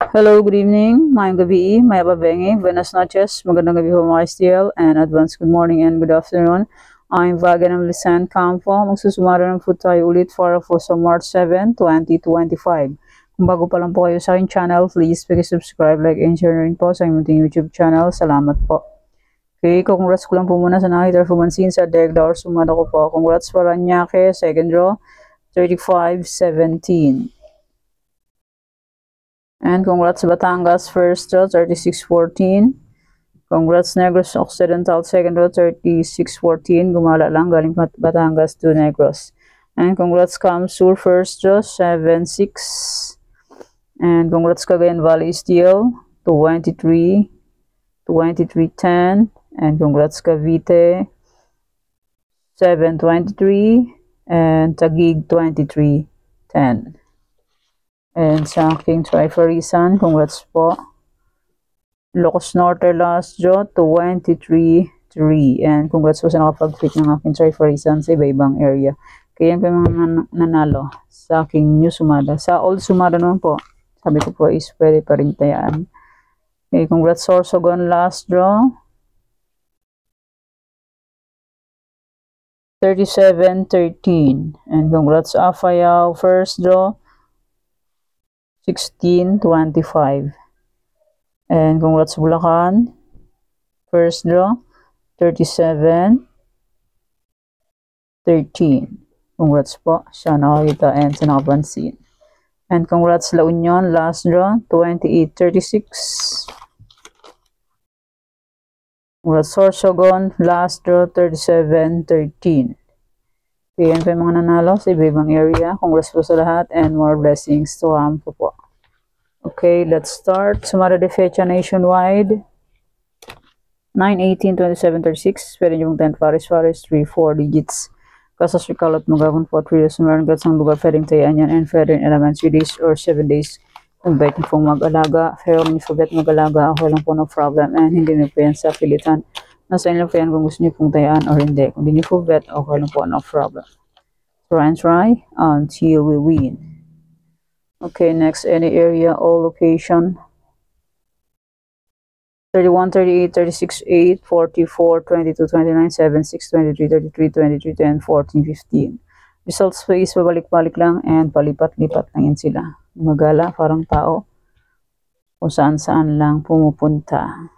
Hello, good evening. Mayang gabi, may babengi, buenas noches, magandang gabi po mga STL, and advance good morning and good afternoon. I'm Vaganam Lisan Campo. Magsusumara ng po tayo ulit para po sa March 7, 2025. Kung bago pa lang po kayo sa aking channel, please subscribe, like, and share rin po sa aking YouTube channel. Salamat po. Okay, congrats ko lang po muna sa nakita pumansin sa Degda or sumada ko po. Congrats Paranaque, second draw, 35-17. And congrats Batangas, first draw, 36-14. Congrats Negros Occidental, second draw, 36-14. Gumala lang, galing Batangas to Negros. And congrats Kamsur, first draw, 7-6. And congrats Cagayan Valley Steel, 23-10. And congrats Cavite, 7-23. And Taguig, 23-10. And sa aking Trifarisan, congrats po. Locos Norte last draw, 23-3. And congrats po sa nakapag-fit ng aking Trifarisan sa iba-ibang area. Kaya yan po yung mga nanalo sa aking new sumada. Sa old sumada naman po, sabi ko po is pwede pa rin tayaan. Okay, congrats Sorsogon last draw. 37-13. And congrats Afayao first draw. 16-25. And congrats Bulacan, first draw, 37-13. Congrats po, siya nakakita and sa nakapansin. And congrats La Union, last draw, 28-36. Congrats Sorsogon, last draw, 37-13. Kaya yan pa yung mga nanalo sa iba-ibang area. Congrats po sa lahat and more blessings to come po. Okay, let's start. Sumara de fecha nationwide. 9-18-27-36. Pwede nyo pong 10 Paris, 3-4 digits. Kasas recall at magagawin po 3 years meron gats ang lugar pwedeng tayaan yan and pwede in elements 3 days or 7 days. Kung bet nyo pong mag-alaga, pero kung nyo forget mag-alaga, okay lang po, no problem. And hindi nyo po yan sa pilitan. Nasa inyo po yan kung gusto nyo pong tayaan or hindi. Kung hindi nyo po bet, okay lang po, no problem. Try until we win. Okay, next, any area or location. 31, 38, 36, 8, 44, 22, 29, 7, 6, 23, 33, 23, 10, 14, 15. Results is pabalik-balik lang and palipat-lipat lang yan sila. Magala, parang tao. Kung saan-saan lang pumupunta.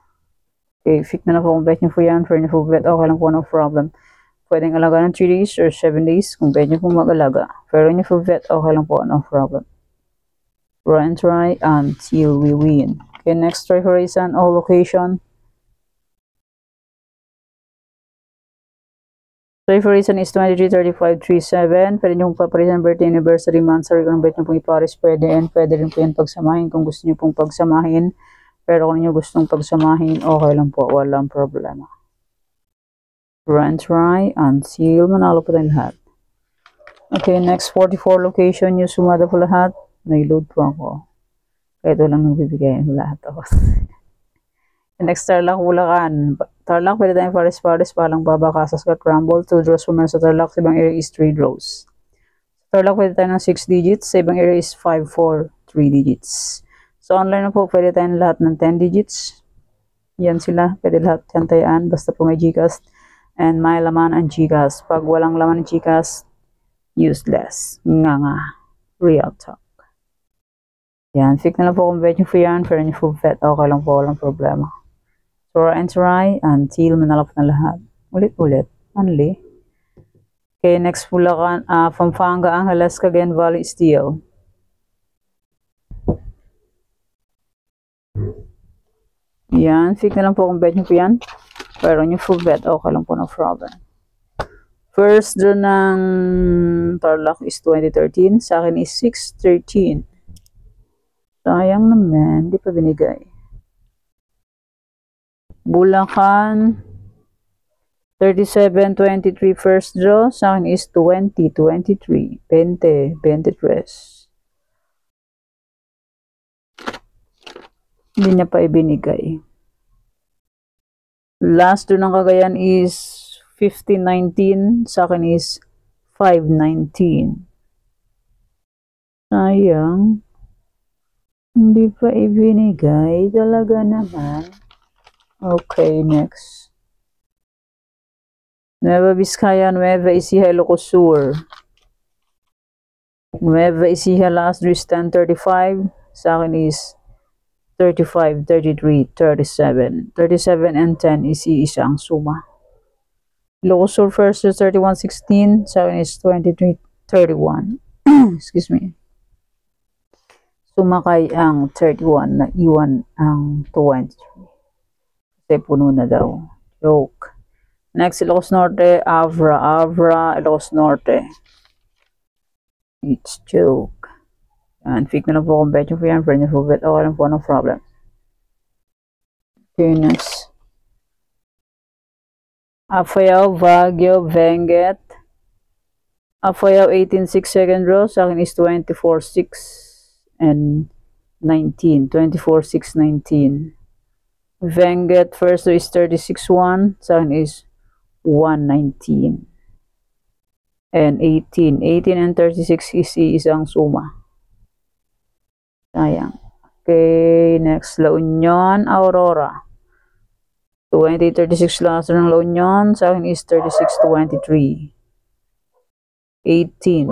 Okay, fit na po kung bet nyo po yan. For nyo po bet, okay lang po, no problem. Pwedeng alaga ng 3 days or 7 days kung bet nyo po mag-alaga. Pero nyo po bet, okay lang po, no problem. Try until we win. Okay, next try for reason or location. Try for reason is 23-35-37. Pwede nyo pong paparisan birthday, anniversary, month, sorry kung bet nyo pong iparis, pwede. And pwede rin po yan pagsamahin kung gusto nyo pong pagsamahin. Pero kung nyo gustong pagsamahin, okay lang po, walang problema. Try until manalo po tayo lahat. Okay, next 44 location, yung sumada po lahat. May load po ako. Kahit walang nagbibigay lahat ako. Next, Tarlac, Bulacan. Tarlac, pwede tayong pares-pares, palang baba, Casas, Rumble. 2 draws po sa Tarlac. Sa ibang area is 3 draws. Tarlac, pwede tayo ng 6 digits. Sa ibang area is 5, 4, 3 digits. So, online na po, pwede tayong lahat ng 10 digits. Yan sila. Pwede lahat yan tayaan. Basta po may GCash. And may laman ang GCash. Pag walang laman ng GCash, useless. Nga. Real talk. Yan. Fix na lang po kung bet nyo po yan. Pero nyo po bet. Okay lang po. Walang problema. Try until manalap na lahat. Ulit-ulit. Only. Okay, next Bulacan. Pampanga, Angeles, Cagayan Valley Steel. Yan. Fix na lang po kung bet nyo po yan. Pero nyo po bet. Okay lang po. No problem. First draw ng Tarlac is 2013. Sa akin is 613. Sayang naman. Di pa binigay. Bulacan 37-23 first draw. Sa akin is 20-23. 20-23. Hindi niya pa ibinigay. Last draw ng Cagayan is 15-19. Sa akin is 5-19. Sayang. Di pa ibinigay talaga naman. Okay, next. Nueva Vizcaya, Nueva Ecija, Ilocos Sur. Nueva Ecija last is 10:35. Sa akin is 35, 33, 37. 37 and 10 is iisa ang suma. Ilocos Sur first is 31:16. Sa akin is 23:31. Excuse me. Sumakay ang 31 na iwan ang 23. Kasi puno na daw. Joke. Next, Ilocos Norte, Avra, Ilocos Norte. It's joke. And fake na lang po kung bet nyo po yan. Friend nyo po bet. Okay lang po, no problem. Okay, next. Apayao, Baguio, Benguet. Apayao, 18.6 second row. Sa akin is 24.6 and 19. 24.6, 19. Benguet, first row is 36.1. Sa akin is 119 and 18 and 36 is isang suma. Sayang. Okay, next, La Union, Aurora. 20-36 last ng La Union. Sa akin is 36-23. 18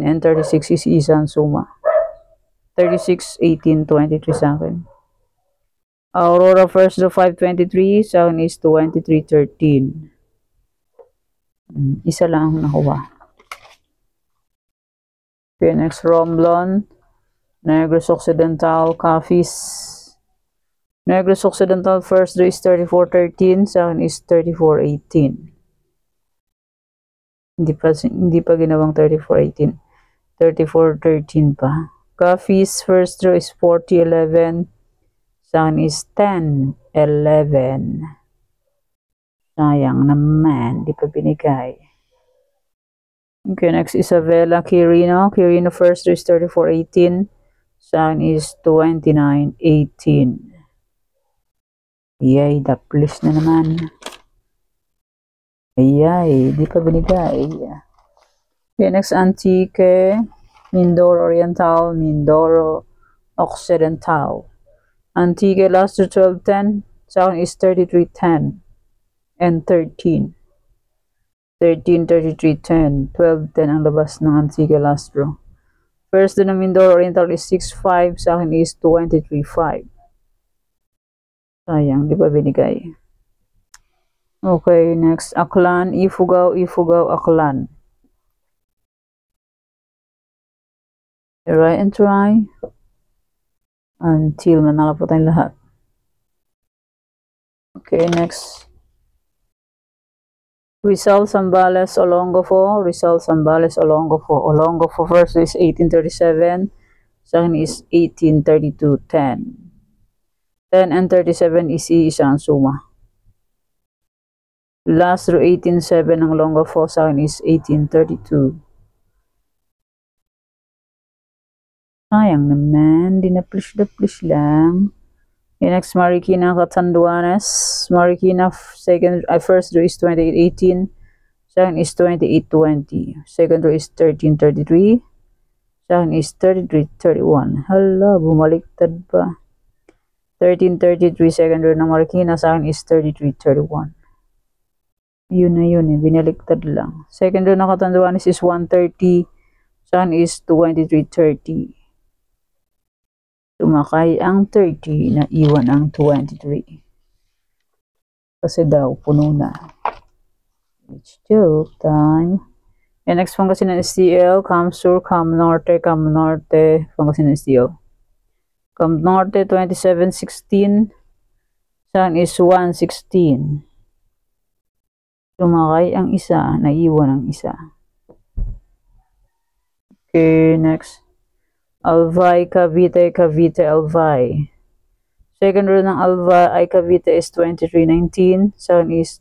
and 36 is isang suma. 36, 18, 23 sa akin. Aurora first to 5:23, sa akin is 23:13. Isa lang ang nakuha. Okay, next, Romblon, Negros Occidental, Cafis. Negros Occidental first to is 34:13, sa akin is 34:18. Hindi pa ginawang 34:18. 34:13 pa. Cafis first row is 40:11. Sa akin is 10-11. Sayang naman, di pa binigay. Okay, next, Isabela, Quirino. Quirino first is 34-18. Sa akin is 29-18. Yay, daplis na naman. Ayay, di pa binigay. Okay, next, Antique, Mindoro Oriental, Mindoro Occidental. Antique last to 12:10. Sa akin is 33:10 and 13. 13, 33, 10. 12:10 ang labas ng Antique last row. First na Mindoro Oriental is 6:5. Sa akin is 23:5. Sayang, di pa binigay. Okay, next, Aklan, Ifugao, Aklan. Try and try. Until manalo po tayong lahat. Okay, next. Rizal, Zambales, Olongapo. Rizal, Zambales, Olongapo. Olongapo first is 18:37. Second is 18:32, 10. 10 and 37 is isang suma. Last row 18:7 ng Olongapo. Second is 18:32. Sayang naman, di na push lang. Okay, next, Marikina, Catanduanes. Marikina, first row is 28:18. Second is 28:20. Second row is 13:33. Second is 33:31. Hala, bumaliktad pa. 13:33, second row ng Marikina. Second is 33:31. Yun na yun, binaliktad lang. Second row ng Catanduanes is 1:30. Second is 23:30. Sumakay ang 30 na iwan ang 23. Kasi daw, puno na. It's joke time. And next, Pangasinan STL, Cam Sur, Cam Norte, Pangasinan STL. Cam Norte, 27:16. Saan is 1:16. Sumakay ang isa, na iwan ang isa. Okay, next. Albay, Cavite, Albay. Second row ng Albay, Cavite is 23:19. Second is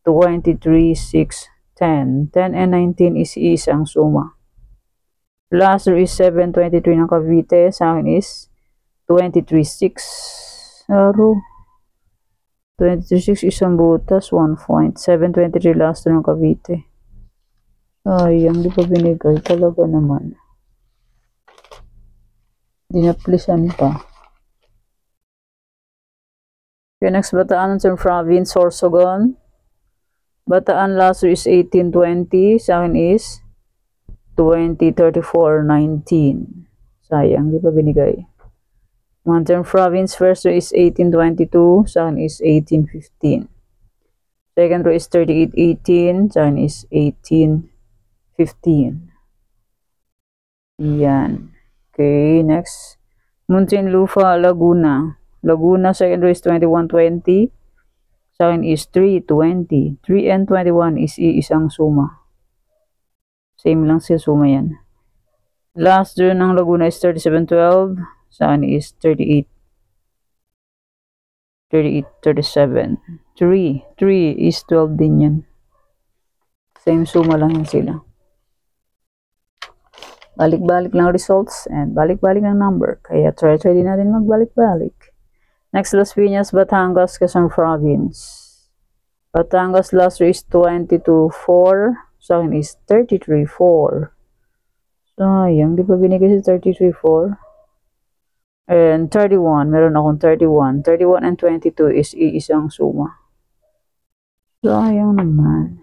23:6, 10. 10 and 19 is isang suma. Last row is 7:23 ng Cavite. Second is 23:6. Laro. 23:6 isang butas, 1 point. 7:23 last row ng Cavite. Ayang, di pa binigay talaga naman. Dinaplisan pa. Okay, next, Bataan Northern Province, Sorsogon. Bataan last is 1820. Sa akin is 2034-19. Sayang, di pa binigay. Northern Province, first row is 1822. Sa akin is 1815. Second row is 3818. Sa akin is 1815. Yan. Okay, next. Muntinlupa, Laguna. Laguna, second row is 2120. Sa akin is 320. 3 and 21 is iisang suma. Same lang si suma yan. Last row ng Laguna is 3712. Sa akin is 38. 37. 3 is 12 din yan. Same suma lang yan sila. Balik-balik lang results and balik-balik ng number. Kaya try din natin magbalik-balik. Next, Las Piñas, Batangas, Quezon Province. Batangas last row is 22-4. Sa akin is 33-4. Sayang, di pa binigay si 33-4. And 31, meron akong 31. 31 and 22 is iisang suma. Sayang naman.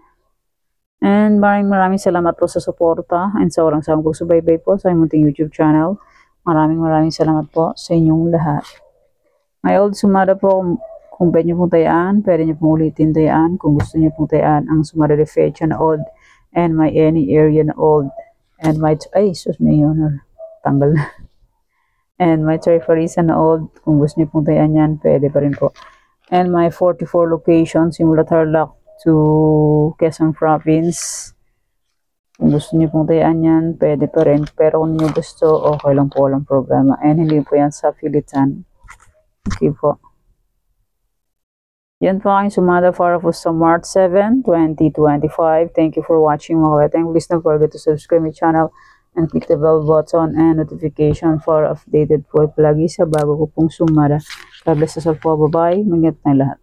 And maraming salamat po sa suporta and sa walang sawang pagsubaybay po sa munting YouTube channel. Maraming salamat po sa inyong lahat. May old sumada po, kung pwede nyo pong tayaan, pwede nyo pong ulitin tayaan. Kung gusto nyo pong tayaan ang sumada de fecha na old and may any area na old and may, may honor, tanggal na. And may Trifarisa na old, kung gusto nyo pong tayaan yan, pwede pa rin po. And may 44 locations, simula Tarlac to Quezon Province. Kung gusto nyo pong tayaan yan, pwede pa rin. Pero kung nyo gusto, okay lang po, walang programa. And hindi po yan sa pilitan. Okay po. Yan po aking sumada para po sa March 7, 2025. Thank you for watching mga kapatid. Please don't forget to subscribe my channel and click the bell button and notification for updated po palagi sa bago ko pong sumada. God bless us all po. Bye-bye. Mag-ingat na lahat.